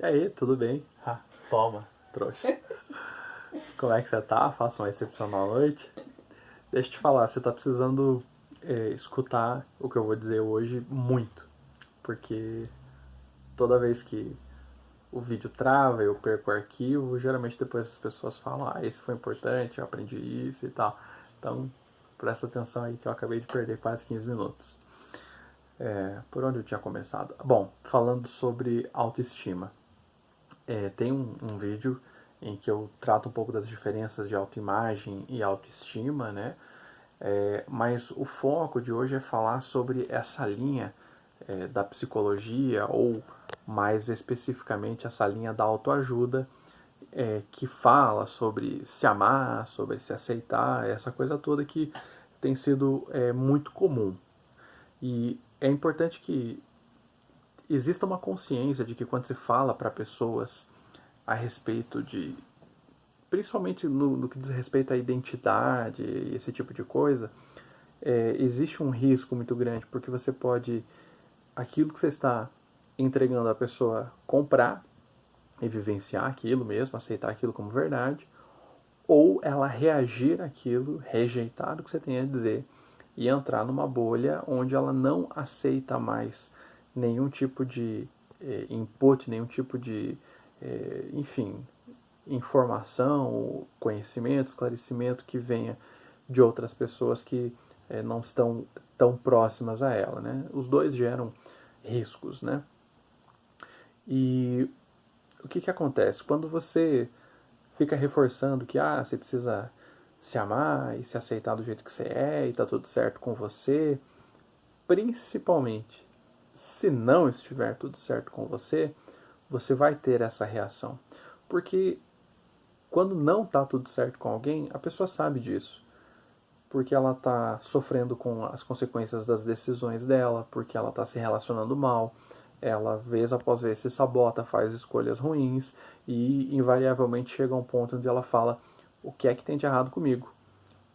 E aí, tudo bem? Ah, toma, trouxa. Como é que você tá? Faça uma excepcional noite. Deixa eu te falar, você tá precisando escutar o que eu vou dizer hoje muito. Porque toda vez que o vídeo trava, eu perco o arquivo, geralmente depois as pessoas falam, ah, esse foi importante, eu aprendi isso e tal. Então, presta atenção aí que eu acabei de perder quase 15 minutos. Por onde eu tinha começado? Bom, falando sobre autoestima. Tem um vídeo em que eu trato um pouco das diferenças de autoimagem e autoestima, né? Mas o foco de hoje é falar sobre essa linha da psicologia, ou mais especificamente essa linha da autoajuda, que fala sobre se amar, sobre se aceitar, essa coisa toda que tem sido muito comum. E é importante que exista uma consciência de que quando se fala para pessoas a respeito de, principalmente no que diz respeito à identidade e esse tipo de coisa, existe um risco muito grande, porque você pode, aquilo que você está entregando à pessoa, comprar e vivenciar aquilo mesmo, aceitar aquilo como verdade, ou ela reagir àquilo, rejeitar o que você tem a dizer e entrar numa bolha onde ela não aceita mais nenhum tipo de input, nenhum tipo de, enfim, informação, conhecimento, esclarecimento que venha de outras pessoas que não estão tão próximas a ela, né? Os dois geram riscos, né? E o que acontece? Quando você fica reforçando que você precisa se amar e se aceitar do jeito que você é e tá tudo certo com você, principalmente se não estiver tudo certo com você, você vai ter essa reação. Porque quando não tá tudo certo com alguém, a pessoa sabe disso. Porque ela tá sofrendo com as consequências das decisões dela, porque ela tá se relacionando mal, ela vez após vez se sabota, faz escolhas ruins e invariavelmente chega a um ponto onde ela fala: o que é que tem de errado comigo?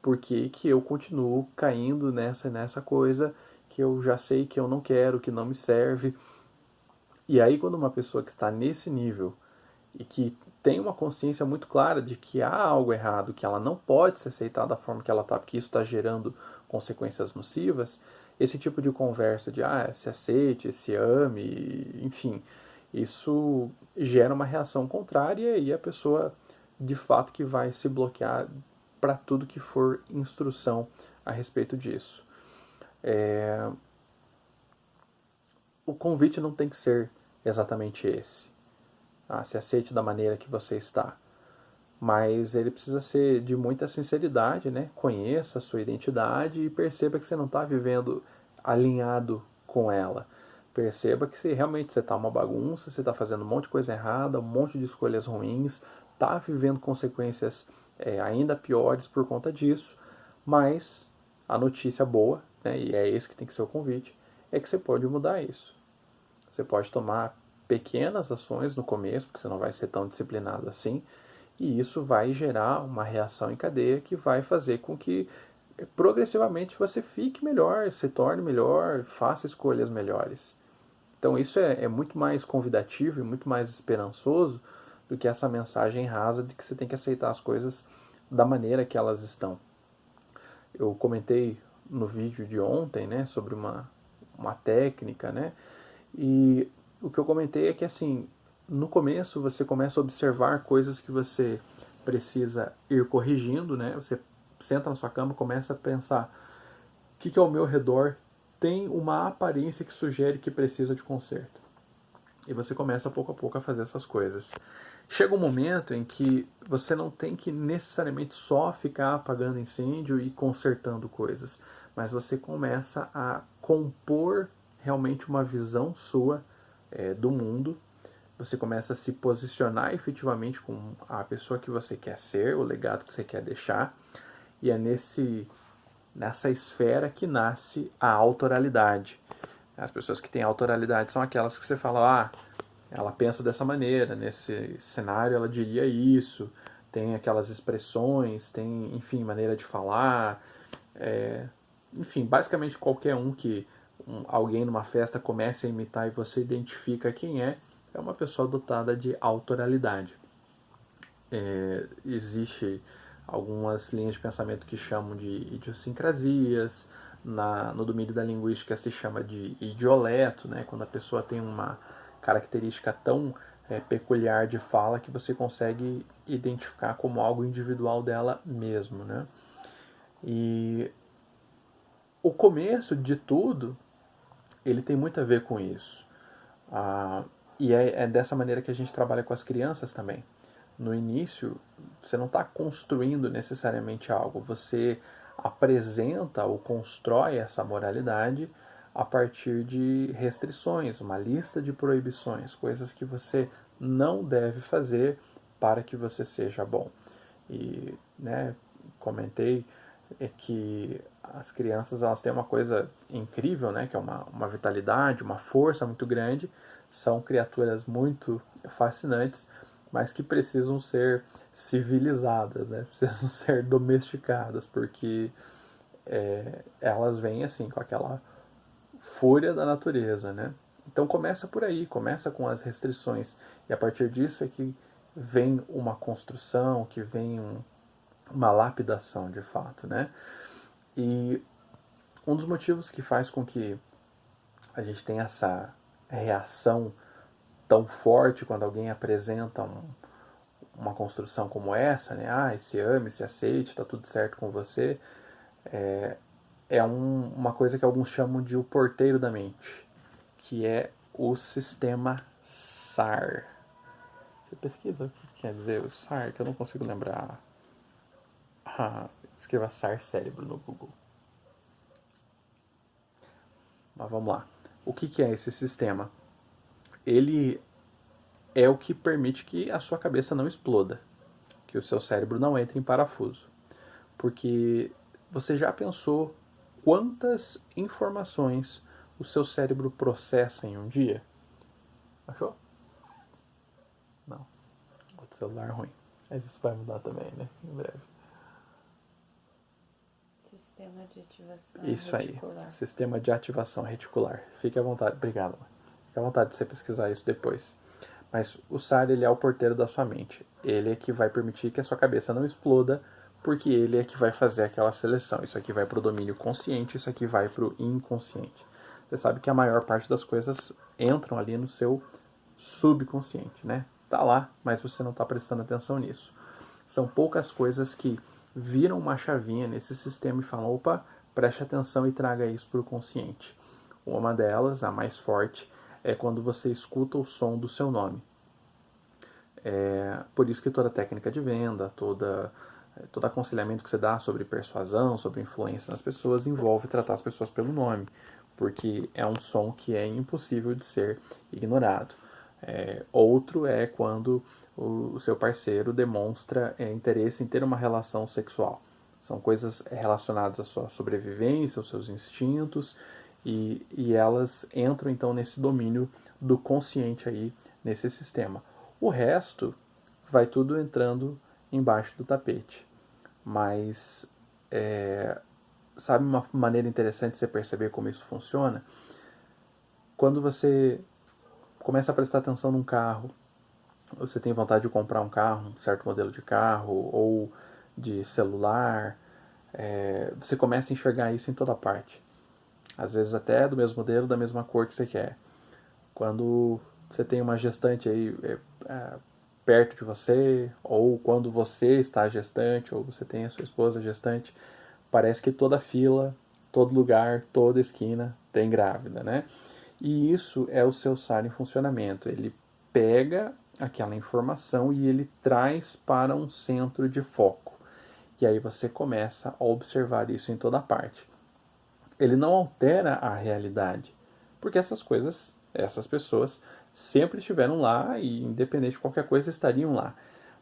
Por que que eu continuo caindo nessa coisa que eu já sei que eu não quero, que não me serve? E aí quando uma pessoa que está nesse nível e que tem uma consciência muito clara de que há algo errado, que ela não pode se aceitar da forma que ela está, porque isso está gerando consequências nocivas, esse tipo de conversa de se aceite, se ame, enfim, isso gera uma reação contrária e a pessoa de fato que vai se bloquear para tudo que for instrução a respeito disso. O convite não tem que ser exatamente esse. Se aceite da maneira que você está. Mas ele precisa ser de muita sinceridade, né? Conheça a sua identidade e perceba que você não está vivendo alinhado com ela. Perceba que se realmente você está uma bagunça, você está fazendo um monte de coisa errada, um monte de escolhas ruins, está vivendo consequências ainda piores por conta disso, mas a notícia boa, né, e é esse que tem que ser o convite, é que você pode mudar isso. Você pode tomar pequenas ações no começo, porque você não vai ser tão disciplinado assim, e isso vai gerar uma reação em cadeia que vai fazer com que progressivamente você fique melhor, se torne melhor, faça escolhas melhores. Então isso é muito mais convidativo e muito mais esperançoso do que essa mensagem rasa de que você tem que aceitar as coisas da maneira que elas estão. Eu comentei no vídeo de ontem, né, sobre uma técnica, né, e o que eu comentei é que, assim, no começo você começa a observar coisas que você precisa ir corrigindo, né? Você senta na sua cama, começa a pensar: o que ao meu redor tem uma aparência que sugere que precisa de conserto. E você começa pouco a pouco a fazer essas coisas. Chega um momento em que você não tem que necessariamente só ficar apagando incêndio e consertando coisas, mas você começa a compor realmente uma visão sua do mundo. Você começa a se posicionar efetivamente com a pessoa que você quer ser, o legado que você quer deixar, e é nessa esfera que nasce a autoralidade. As pessoas que têm autoralidade são aquelas que você fala: ela pensa dessa maneira, nesse cenário ela diria isso, tem aquelas expressões, tem, enfim, maneira de falar, enfim, basicamente qualquer um que alguém numa festa comece a imitar e você identifica quem é é uma pessoa dotada de autoralidade. Existe algumas linhas de pensamento que chamam de idiosincrasias, no domínio da linguística se chama de idioleto, né? Quando a pessoa tem uma característica tão peculiar de fala que você consegue identificar como algo individual dela mesmo, né? E o começo de tudo, ele tem muito a ver com isso. E é dessa maneira que a gente trabalha com as crianças também. No início, você não está construindo necessariamente algo, você apresenta ou constrói essa moralidade a partir de restrições, uma lista de proibições, coisas que você não deve fazer para que você seja bom. E, né, comentei que as crianças elas têm uma coisa incrível, né, que é uma vitalidade, uma força muito grande, são criaturas muito fascinantes, mas que precisam ser civilizadas, né, precisam ser domesticadas, porque elas vêm assim com aquela fúria da natureza, né? Então começa por aí, começa com as restrições e a partir disso é que vem uma construção, que vem uma lapidação de fato, né? E um dos motivos que faz com que a gente tenha essa reação tão forte quando alguém apresenta uma construção como essa, né? Se ame, se aceite, tá tudo certo com você, uma coisa que alguns chamam de o porteiro da mente, que é o sistema SAR. Você pesquisa o que quer dizer o SAR, que eu não consigo lembrar. Escreva SAR cérebro no Google. Mas vamos lá. O que é esse sistema? Ele é o que permite que a sua cabeça não exploda, que o seu cérebro não entre em parafuso. Porque você já pensou quantas informações o seu cérebro processa em um dia? Achou? Não. Outro celular ruim. Mas isso vai mudar também, né? Em breve. Sistema de ativação Isso reticular. Aí. Sistema de ativação reticular. Fique à vontade. Obrigado. Fique à vontade de você pesquisar isso depois. Mas o SAR, ele é o porteiro da sua mente. Ele é que vai permitir que a sua cabeça não exploda, porque ele é que vai fazer aquela seleção. Isso aqui vai para o domínio consciente, isso aqui vai para o inconsciente. Você sabe que a maior parte das coisas entram ali no seu subconsciente, né? Tá lá, mas você não está prestando atenção nisso. São poucas coisas que viram uma chavinha nesse sistema e falam, opa, preste atenção e traga isso para o consciente. Uma delas, a mais forte, é quando você escuta o som do seu nome. Por isso que toda técnica de venda, todo aconselhamento que você dá sobre persuasão, sobre influência nas pessoas, envolve tratar as pessoas pelo nome, porque é um som que é impossível de ser ignorado. Outro é quando o seu parceiro demonstra interesse em ter uma relação sexual. São coisas relacionadas à sua sobrevivência, aos seus instintos, e elas entram então nesse domínio do consciente aí, nesse sistema. O resto vai tudo entrando embaixo do tapete. Mas sabe uma maneira interessante de você perceber como isso funciona? Quando você começa a prestar atenção num carro, você tem vontade de comprar um carro, um certo modelo de carro ou de celular, você começa a enxergar isso em toda parte. Às vezes até do mesmo modelo, da mesma cor que você quer. Quando você tem uma gestante aí perto de você, ou quando você está gestante, ou você tem a sua esposa gestante, parece que toda fila, todo lugar, toda esquina tem grávida, né? E isso é o seu SAR em funcionamento. Ele pega aquela informação e ele traz para um centro de foco. E aí você começa a observar isso em toda parte. Ele não altera a realidade, porque essas coisas, essas pessoas sempre estiveram lá e independente de qualquer coisa estariam lá.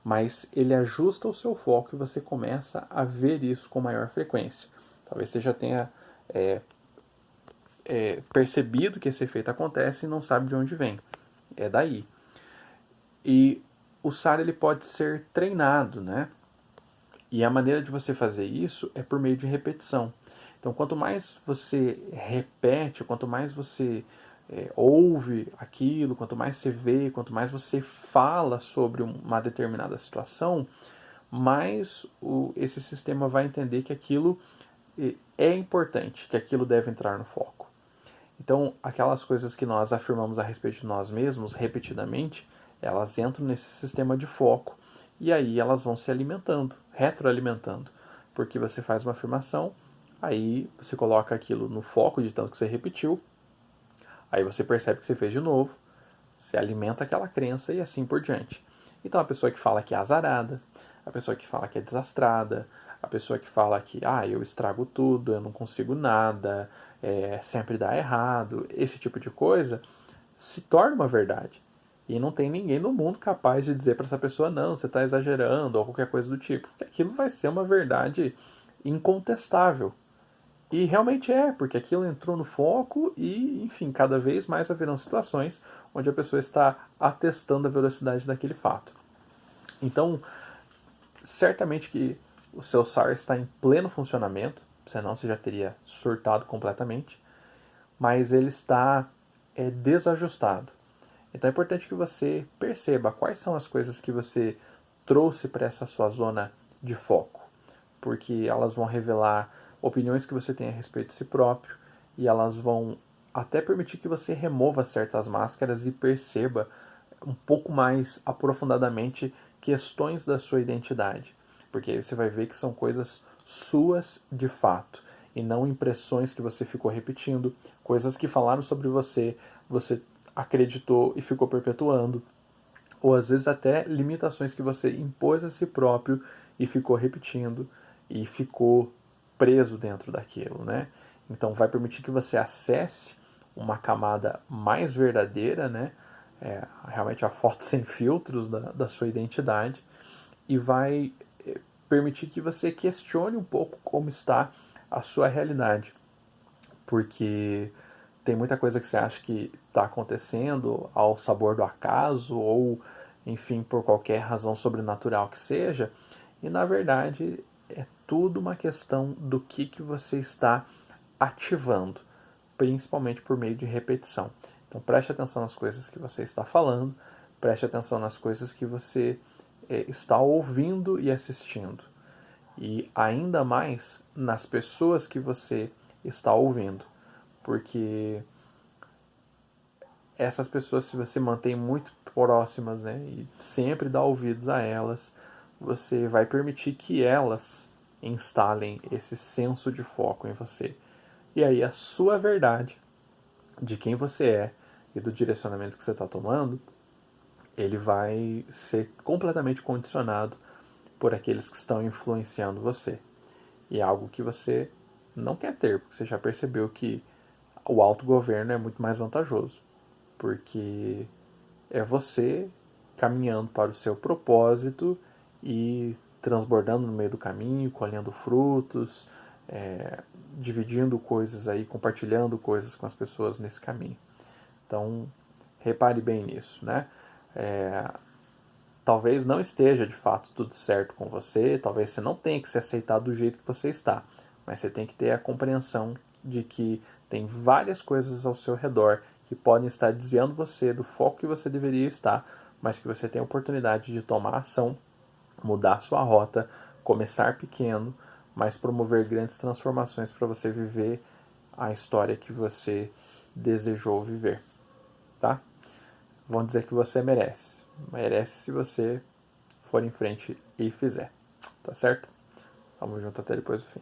Mas ele ajusta o seu foco e você começa a ver isso com maior frequência. Talvez você já tenha percebido que esse efeito acontece e não sabe de onde vem. É daí. E o SAR ele pode ser treinado, né? E a maneira de você fazer isso é por meio de repetição. Então, quanto mais você repete, quanto mais você ouve aquilo, quanto mais você vê, quanto mais você fala sobre uma determinada situação, mais esse sistema vai entender que aquilo é importante, que aquilo deve entrar no foco. Então, aquelas coisas que nós afirmamos a respeito de nós mesmos repetidamente, elas entram nesse sistema de foco e aí elas vão se alimentando, retroalimentando, porque você faz uma afirmação, aí você coloca aquilo no foco de tanto que você repetiu, aí você percebe que você fez de novo, você alimenta aquela crença e assim por diante. Então, a pessoa que fala que é azarada, a pessoa que fala que é desastrada, a pessoa que fala que eu estrago tudo, eu não consigo nada, sempre dá errado, esse tipo de coisa, se torna uma verdade. E não tem ninguém no mundo capaz de dizer para essa pessoa, não, você está exagerando, ou qualquer coisa do tipo. Porque aquilo vai ser uma verdade incontestável. E realmente porque aquilo entrou no foco e, enfim, cada vez mais haverão situações onde a pessoa está atestando a velocidade daquele fato. Então, certamente que o seu SAR está em pleno funcionamento, senão você já teria surtado completamente, mas ele está desajustado. Então é importante que você perceba quais são as coisas que você trouxe para essa sua zona de foco, porque elas vão revelar opiniões que você tem a respeito de si próprio e elas vão até permitir que você remova certas máscaras e perceba um pouco mais aprofundadamente questões da sua identidade, porque aí você vai ver que são coisas suas de fato e não impressões que você ficou repetindo, coisas que falaram sobre você, você acreditou e ficou perpetuando, ou às vezes até limitações que você impôs a si próprio e ficou repetindo e ficou preso dentro daquilo, né? Então vai permitir que você acesse uma camada mais verdadeira, né? Realmente a foto sem filtros da sua identidade e vai permitir que você questione um pouco como está a sua realidade, porque tem muita coisa que você acha que está acontecendo ao sabor do acaso ou, enfim, por qualquer razão sobrenatural que seja, e na verdade é tudo uma questão do que você está ativando, principalmente por meio de repetição. Então preste atenção nas coisas que você está falando, preste atenção nas coisas que você está ouvindo e assistindo. E ainda mais nas pessoas que você está ouvindo. Porque essas pessoas, se você mantém muito próximas, né, e sempre dá ouvidos a elas, você vai permitir que elas instalem esse senso de foco em você. E aí a sua verdade de quem você é e do direcionamento que você está tomando, ele vai ser completamente condicionado por aqueles que estão influenciando você. E é algo que você não quer ter, porque você já percebeu que o autogoverno é muito mais vantajoso, porque é você caminhando para o seu propósito e transbordando no meio do caminho, colhendo frutos, dividindo coisas aí, compartilhando coisas com as pessoas nesse caminho. Então, repare bem nisso, né? Talvez não esteja de fato tudo certo com você, talvez você não tenha que se aceitar do jeito que você está, mas você tem que ter a compreensão de que tem várias coisas ao seu redor que podem estar desviando você do foco que você deveria estar, mas que você tem a oportunidade de tomar ação, mudar sua rota, começar pequeno, mas promover grandes transformações para você viver a história que você desejou viver, tá? Vão dizer que você merece. Merece se você for em frente e fizer. Tá certo? Tamo junto até depois do fim.